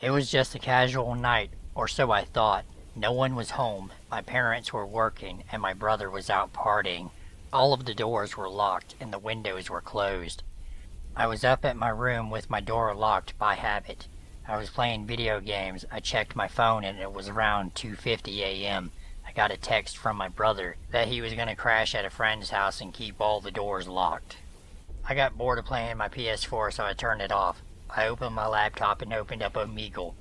It was just a casual night, or so I thought. No one was home, my parents were working, and my brother was out partying. All of the doors were locked, and the windows were closed. I was up at my room with my door locked by habit. I was playing video games. I checked my phone and it was around 2:50 a.m. I got a text from my brother that he was going to crash at a friend's house and keep all the doors locked. I got bored of playing my PS4, so I turned it off. I opened my laptop and opened up Omegle.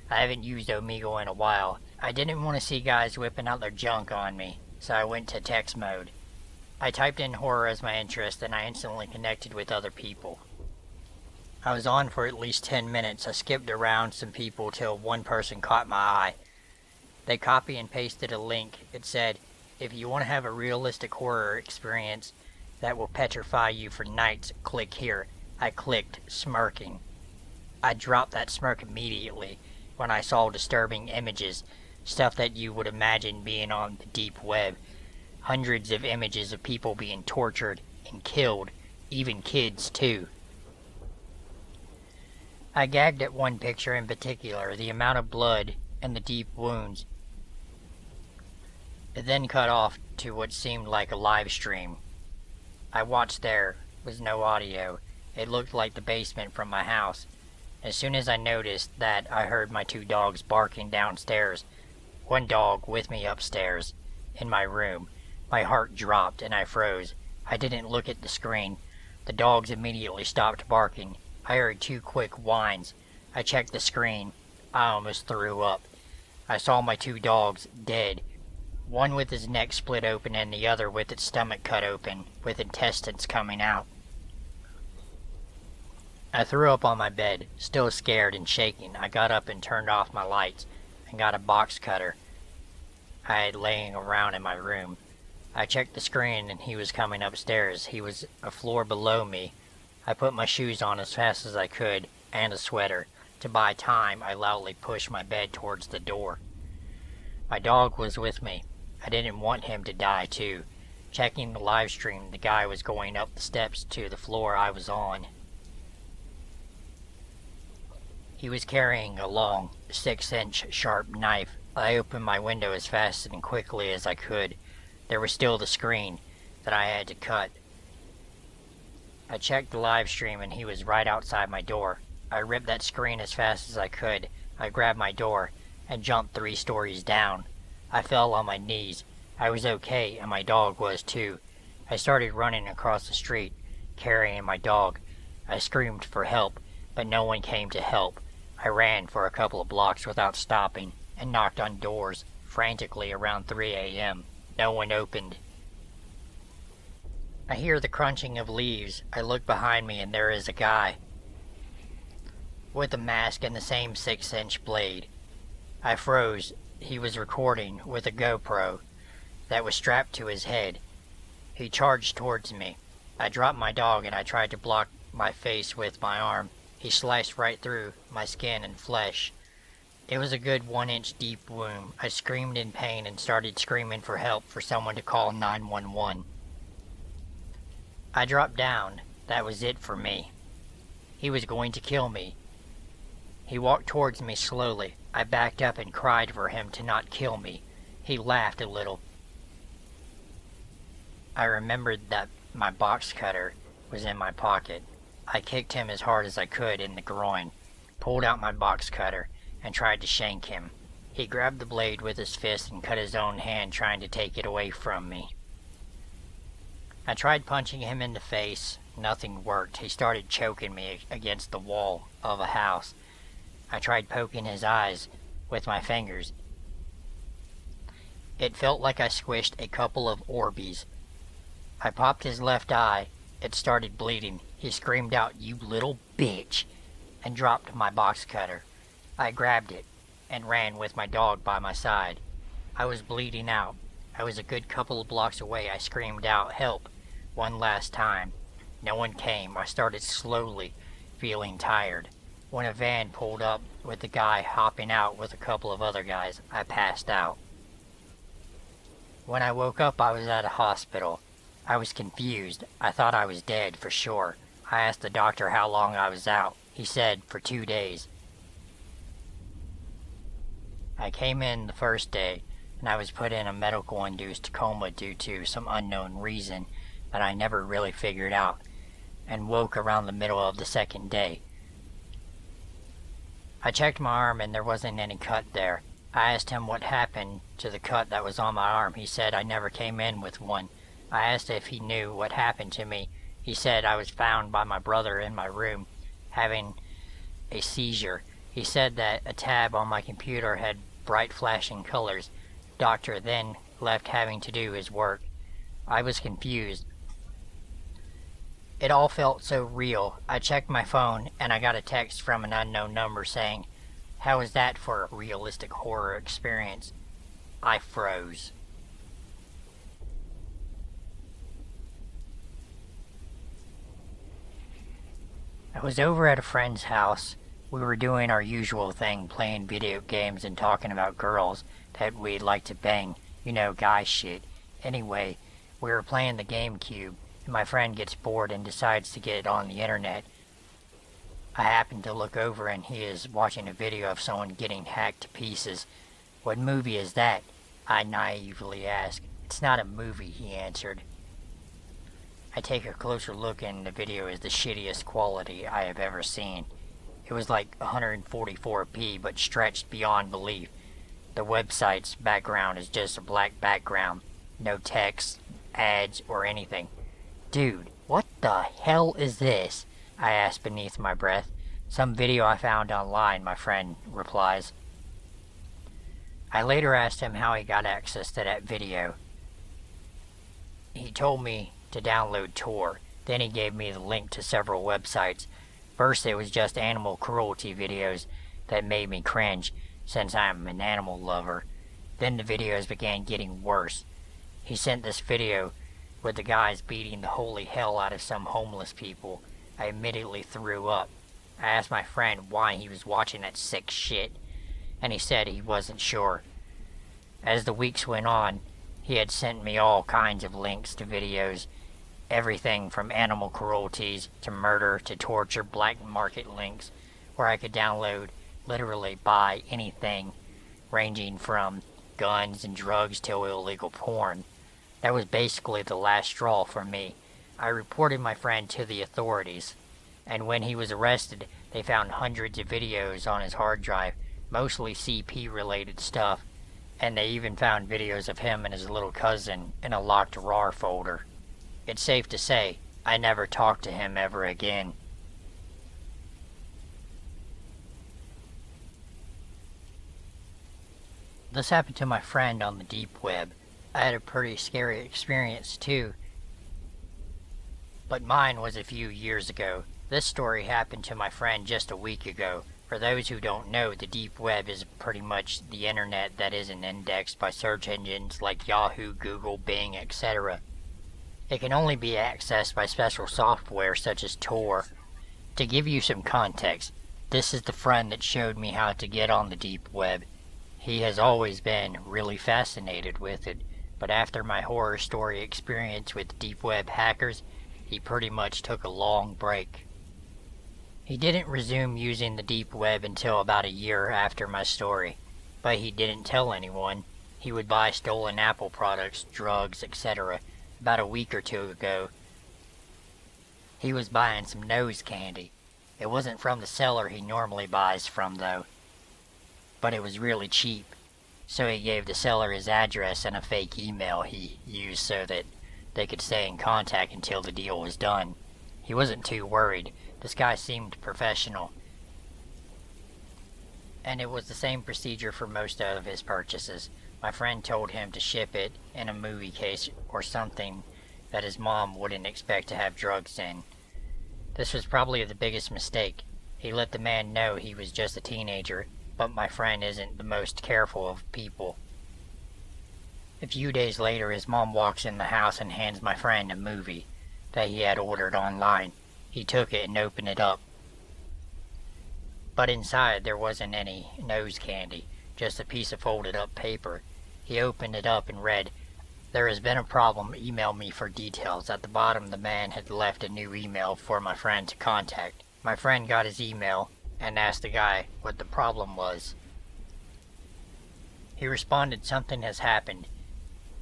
I haven't used Omegle in a while. I didn't want to see guys whipping out their junk on me, so I went to text mode. I typed in horror as my interest and I instantly connected with other people. I was on for at least 10 minutes. I skipped around some people till one person caught my eye. They copy and pasted a link. It said, if you want to have a realistic horror experience that will petrify you for nights, click here. I clicked, smirking. I dropped that smirk immediately when I saw disturbing images, stuff that you would imagine being on the deep web. Hundreds of images of people being tortured and killed, even kids too. I gagged at one picture in particular, the amount of blood and the deep wounds. It then cut off to what seemed like a live stream. I watched. There was no audio. It looked like the basement from my house. As soon as I noticed that, I heard my two dogs barking downstairs. One dog with me upstairs, in my room. My heart dropped and I froze. I didn't look at the screen. The dogs immediately stopped barking. I heard two quick whines. I checked the screen. I almost threw up. I saw my two dogs dead. One with his neck split open and the other with its stomach cut open, with intestines coming out. I threw up on my bed, still scared and shaking. I got up and turned off my lights and got a box cutter I had laying around in my room. I checked the screen and he was coming upstairs. He was a floor below me. I put my shoes on as fast as I could, and a sweater. To buy time, I loudly pushed my bed towards the door. My dog was with me. I didn't want him to die too. Checking the live stream, the guy was going up the steps to the floor I was on. He was carrying a long, 6-inch sharp knife. I opened my window as fast and quickly as I could. There was still the screen that I had to cut. I checked the live stream and he was right outside my door. I ripped that screen as fast as I could. I grabbed my door and jumped 3 stories down. I fell on my knees. I was okay, and my dog was too. I started running across the street, carrying my dog. I screamed for help, but no one came to help. I ran for a couple of blocks without stopping and knocked on doors frantically around 3 a.m. No one opened. I hear the crunching of leaves. I look behind me and there is a guy with a mask and the same 6-inch blade. I froze. He was recording with a GoPro that was strapped to his head. He charged towards me. I dropped my dog and I tried to block my face with my arm. He sliced right through my skin and flesh. It was a good 1-inch deep wound. I screamed in pain and started screaming for help, for someone to call 911. I dropped down. That was it for me. He was going to kill me. He walked towards me slowly. I backed up and cried for him to not kill me. He laughed a little. I remembered that my box cutter was in my pocket. I kicked him as hard as I could in the groin, pulled out my box cutter, and tried to shank him. He grabbed the blade with his fist and cut his own hand, trying to take it away from me. I tried punching him in the face. Nothing worked. He started choking me against the wall of a house. I tried poking his eyes with my fingers. It felt like I squished a couple of Orbeez. I popped his left eye. It started bleeding. He screamed out, "You little bitch," and dropped my box cutter. I grabbed it and ran with my dog by my side. I was bleeding out. I was a good couple of blocks away. I screamed out, "Help," one last time. No one came. I started slowly feeling tired. When a van pulled up with the guy hopping out with a couple of other guys, I passed out. When I woke up, I was at a hospital. I was confused. I thought I was dead for sure. I asked the doctor how long I was out. He said for 2 days. I came in the first day, and I was put in a medical-induced coma due to some unknown reason that I never really figured out, and woke around the middle of the second day. I checked my arm and there wasn't any cut there. I asked him what happened to the cut that was on my arm. He said I never came in with one. I asked if he knew what happened to me. He said I was found by my brother in my room, having a seizure. He said that a tab on my computer had bright flashing colors. Doctor then left having to do his work. I was confused. It all felt so real. I checked my phone and I got a text from an unknown number saying, "How is that for a realistic horror experience?" I froze. I was over at a friend's house. We were doing our usual thing, playing video games and talking about girls that we'd like to bang. You know, guy shit. Anyway, we were playing the GameCube, and my friend gets bored and decides to get on the internet. I happen to look over and he is watching a video of someone getting hacked to pieces. "What movie is that?" I naively asked. "It's not a movie," he answered. I take a closer look and the video is the shittiest quality I have ever seen. It was like 144p but stretched beyond belief. The website's background is just a black background. No text, ads, or anything. "Dude, what the hell is this?" I asked beneath my breath. "Some video I found online," my friend replies. I later asked him how he got access to that video. He told me to download Tor. Then he gave me the link to several websites. First it was just animal cruelty videos that made me cringe, since I'm an animal lover. Then the videos began getting worse. He sent this video with the guys beating the holy hell out of some homeless people. I immediately threw up. I asked my friend why he was watching that sick shit, and he said he wasn't sure. As the weeks went on, he had sent me all kinds of links to videos, everything from animal cruelties to murder to torture, black market links, where I could download, literally buy anything, ranging from guns and drugs to illegal porn. That was basically the last straw for me. I reported my friend to the authorities, and when he was arrested, they found hundreds of videos on his hard drive, mostly CP-related stuff, and they even found videos of him and his little cousin in a locked RAR folder. It's safe to say, I never talked to him ever again. This happened to my friend on the deep web. I had a pretty scary experience too, but mine was a few years ago. This story happened to my friend just a week ago. For those who don't know, the deep web is pretty much the internet that isn't indexed by search engines like Yahoo, Google, Bing, etc. It can only be accessed by special software such as Tor. To give you some context, this is the friend that showed me how to get on the deep web. He has always been really fascinated with it, but after my horror story experience with deep web hackers, he pretty much took a long break. He didn't resume using the deep web until about a year after my story, but he didn't tell anyone. He would buy stolen Apple products, drugs, etc. About a week or two ago, he was buying some nose candy. It wasn't from the seller he normally buys from though, but it was really cheap. So he gave the seller his address and a fake email he used so that they could stay in contact until the deal was done. He wasn't too worried. This guy seemed professional. And it was the same procedure for most of his purchases. My friend told him to ship it in a movie case or something that his mom wouldn't expect to have drugs in. This was probably the biggest mistake. He let the man know he was just a teenager, but my friend isn't the most careful of people. A few days later, his mom walks in the house and hands my friend a movie that he had ordered online. He took it and opened it up. But inside there wasn't any nose candy, just a piece of folded up paper. He opened it up and read, "There has been a problem, email me for details." At the bottom the man had left a new email for my friend to contact. My friend got his email and asked the guy what the problem was. He responded, "Something has happened.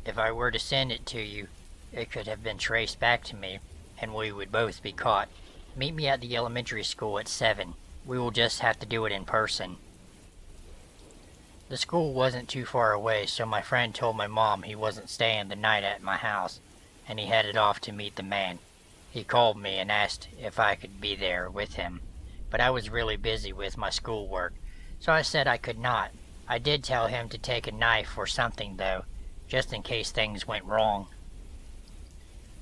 If I were to send it to you, it could have been traced back to me, and we would both be caught. Meet me at the elementary school at 7. We will just have to do it in person." The school wasn't too far away, so my friend told my mom he wasn't staying the night at my house, and he headed off to meet the man. He called me and asked if I could be there with him, but I was really busy with my schoolwork, so I said I could not. I did tell him to take a knife or something, though, just in case things went wrong.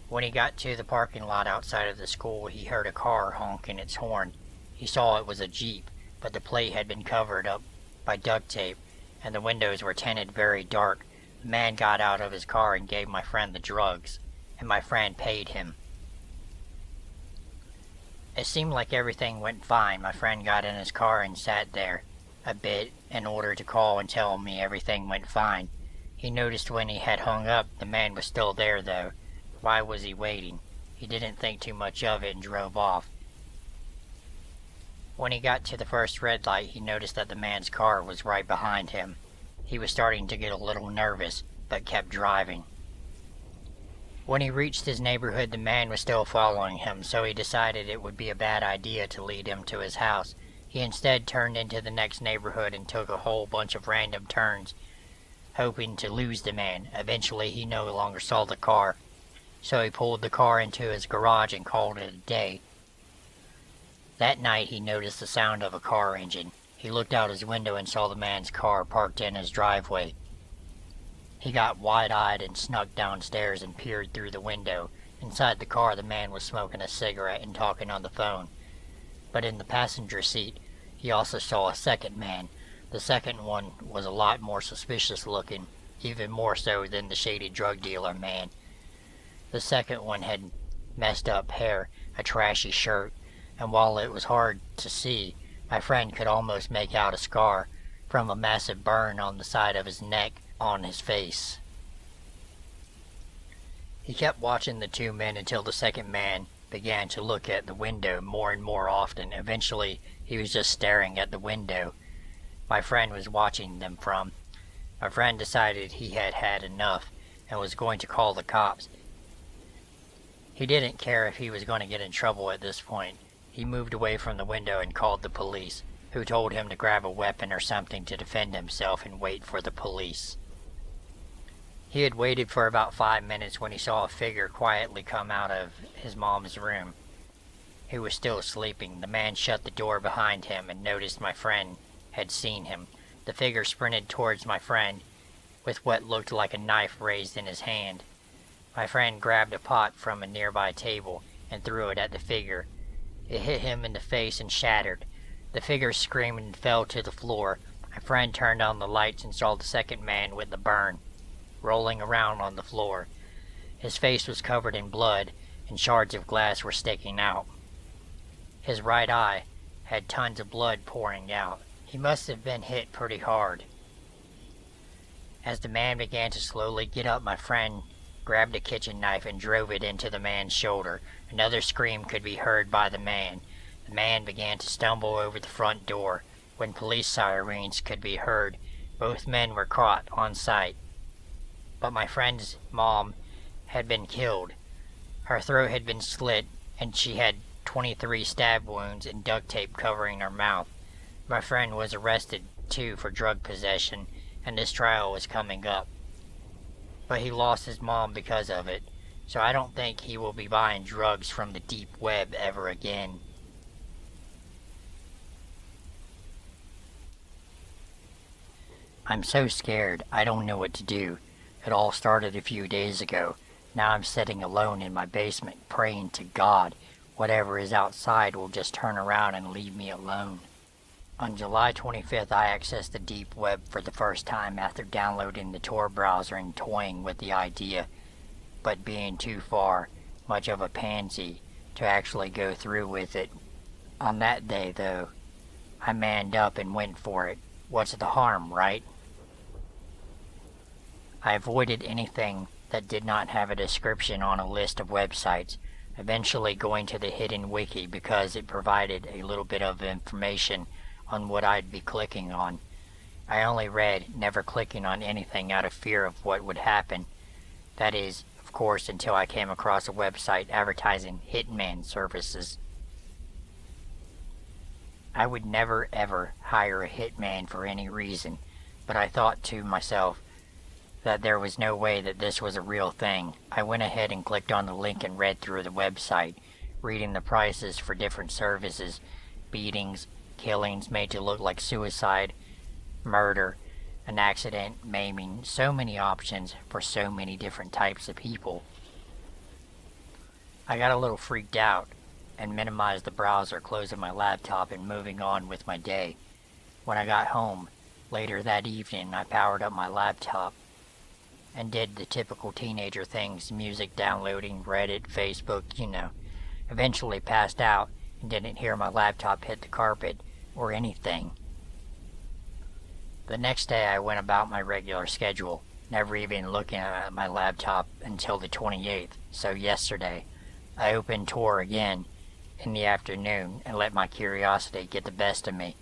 When he got to the parking lot outside of the school, he heard a car honking its horn. He saw it was a Jeep, but the plate had been covered up by duct tape, and the windows were tinted very dark. The man got out of his car and gave my friend the drugs, and my friend paid him. It seemed like everything went fine. My friend got in his car and sat there a bit in order to call and tell me everything went fine. He noticed when he had hung up, the man was still there, though. Why was he waiting? He didn't think too much of it and drove off. When he got to the first red light, he noticed that the man's car was right behind him. He was starting to get a little nervous, but kept driving. When he reached his neighborhood, the man was still following him, so he decided it would be a bad idea to lead him to his house. He instead turned into the next neighborhood and took a whole bunch of random turns, hoping to lose the man. Eventually, he no longer saw the car, so he pulled the car into his garage and called it a day. That night, he noticed the sound of a car engine. He looked out his window and saw the man's car parked in his driveway. He got wide-eyed and snuck downstairs and peered through the window. Inside the car, the man was smoking a cigarette and talking on the phone. But in the passenger seat, he also saw a second man. The second one was a lot more suspicious looking, even more so than the shady drug dealer man. The second one had messed up hair, a trashy shirt, and while it was hard to see, my friend could almost make out a scar from a massive burn on the side of his neck on his face. He kept watching the two men until the second man began to look at the window more and more often. Eventually, he was just staring at the window my friend was watching them from. My friend decided he had had enough and was going to call the cops. He didn't care if he was going to get in trouble at this point. He moved away from the window and called the police, who told him to grab a weapon or something to defend himself and wait for the police. He had waited for about 5 minutes when he saw a figure quietly come out of his mom's room. He was still sleeping. The man shut the door behind him and noticed my friend had seen him. The figure sprinted towards my friend with what looked like a knife raised in his hand. My friend grabbed a pot from a nearby table and threw it at the figure. It hit him in the face and shattered. The figure screamed and fell to the floor. My friend turned on the lights and saw the second man with the burn, rolling around on the floor. His face was covered in blood, and shards of glass were sticking out. His right eye had tons of blood pouring out. He must have been hit pretty hard. As the man began to slowly get up, my friend grabbed a kitchen knife and drove it into the man's shoulder. Another scream could be heard by the man. The man began to stumble over the front door. When police sirens could be heard, both men were caught on sight. But my friend's mom had been killed. Her throat had been slit, and she had 23 stab wounds and duct tape covering her mouth. My friend was arrested, too, for drug possession, and his trial was coming up. But he lost his mom because of it, so I don't think he will be buying drugs from the deep web ever again. I'm so scared, I don't know what to do. It all started a few days ago. Now I'm sitting alone in my basement, praying to God whatever is outside will just turn around and leave me alone. On July 25th, I accessed the deep web for the first time after downloading the Tor browser and toying with the idea, but being too much of a pansy to actually go through with it. On that day, though, I manned up and went for it. What's the harm, right? I avoided anything that did not have a description on a list of websites, eventually going to the hidden wiki because it provided a little bit of information on what I'd be clicking on. I only read, never clicking on anything out of fear of what would happen. That is, of course, until I came across a website advertising hitman services. I would never ever hire a hitman for any reason, but I thought to myself that there was no way that this was a real thing. I went ahead and clicked on the link and read through the website, reading the prices for different services, beatings, killings made to look like suicide, murder, an accident, maiming, so many options for so many different types of people. I got a little freaked out and minimized the browser, closing my laptop and moving on with my day. When I got home later that evening, I powered up my laptop and did the typical teenager things, music downloading, Reddit, Facebook, Eventually passed out and didn't hear my laptop hit the carpet or anything. The next day I went about my regular schedule, never even looking at my laptop until the 28th, so yesterday I opened Tor again in the afternoon and let my curiosity get the best of me.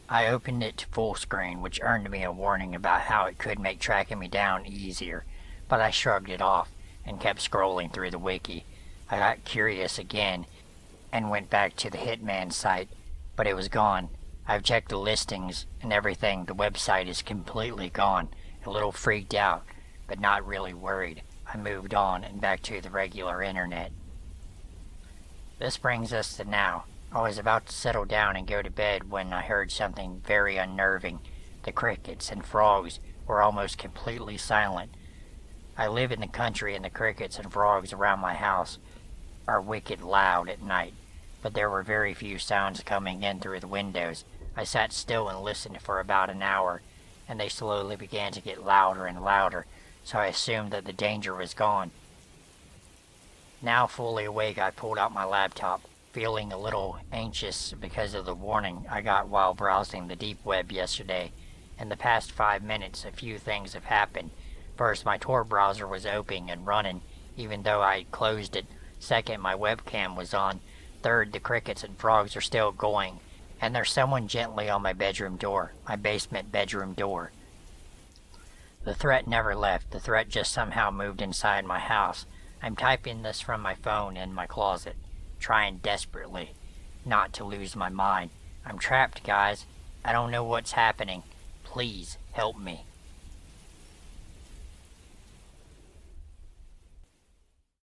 I opened it to full screen, which earned me a warning about how it could make tracking me down easier, but I shrugged it off and kept scrolling through the wiki. I got curious again and went back to the Hitman site, but it was gone. I've checked the listings and everything. The website is completely gone. A little freaked out, but not really worried. I moved on and back to the regular internet. This brings us to now. I was about to settle down and go to bed when I heard something very unnerving. The crickets and frogs were almost completely silent. I live in the country and the crickets and frogs around my house are wicked loud at night, but there were very few sounds coming in through the windows. I sat still and listened for about an hour, and they slowly began to get louder and louder, so I assumed that the danger was gone. Now fully awake, I pulled out my laptop, feeling a little anxious because of the warning I got while browsing the deep web yesterday. In the past 5 minutes, a few things have happened. First, my Tor browser was open and running, even though I closed it. Second, my webcam was on. Third, the crickets and frogs are still going. And there's someone gently on my bedroom door, my basement bedroom door. The threat never left. The threat just somehow moved inside my house. I'm typing this from my phone in my closet, trying desperately not to lose my mind. I'm trapped, guys. I don't know what's happening. Please help me.